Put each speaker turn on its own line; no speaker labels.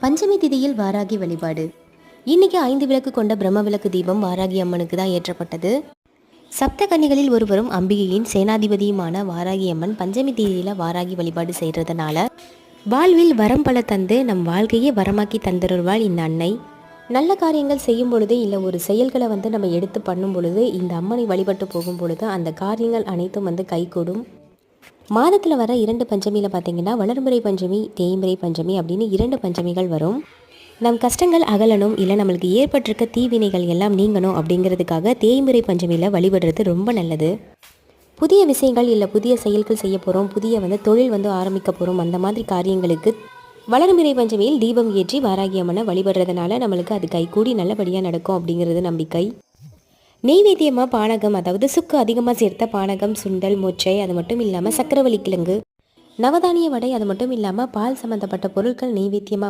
பஞ்சமி திதியில் வாராகி வழிபாடு. இன்னைக்கு 5 விளக்கு கொண்ட பிரம்ம விளக்கு தீபம் வாராகி அம்மனுக்கு தான் ஏற்றப்பட்டது. சப்த கன்னிகளில் ஒருவரும் அம்பிகையின் சேனாதிபதியுமான வாராகி அம்மன் பஞ்சமி தேதியில் வாராகி வழிபாடு செய்கிறதுனால வாழ்வில் வரம் பல தந்து நம் வாழ்க்கையை வரமாக்கி தந்துருவாள் இந்த அன்னை. நல்ல காரியங்கள் செய்யும் பொழுது இல்லை ஒரு செயல்களை நம்ம எடுத்து பண்ணும் பொழுது இந்த அம்மனை வழிபட்டு போகும் பொழுது அந்த காரியங்கள் அனைத்தும் கைகூடும். மாதத்தில் வர 2 பஞ்சமியில் பார்த்திங்கன்னா வளர்முறை பஞ்சமி, தேய்முறை பஞ்சமி அப்படின்னு 2 பஞ்சமிகள் வரும். நம் கஷ்டங்கள் அகலணும், இல்லை நம்மளுக்கு ஏற்பட்டிருக்க தீவினைகள் எல்லாம் நீங்கணும் அப்படிங்கிறதுக்காக தேய்முறை பஞ்சமியில் வழிபடுறது ரொம்ப நல்லது. புதிய விஷயங்கள் இல்லை புதிய செயல்கள் செய்ய போகிறோம், புதிய தொழில் ஆரம்பிக்க போகிறோம், அந்த மாதிரி காரியங்களுக்கு வளர்முறை பஞ்சமியில் தீபம் ஏற்றி வாராகி அம்மனை வழிபடுறதுனால நம்மளுக்கு அது கைகூடி நல்லபடியாக நடக்கும் அப்படிங்கிறது நம்பிக்கை. நெய்வேத்தியமாக பானகம், அதாவது சுக்கு அதிகமாக சேர்த்த பானகம், சுண்டல், மொச்சை, அது மட்டும் இல்லாமல் சக்கரவள்ளி கிழங்கு, நவதானிய வடை, அது மட்டும் இல்லாமல் பால் சம்மந்தப்பட்ட பொருட்கள் நெய்வேத்தியமாக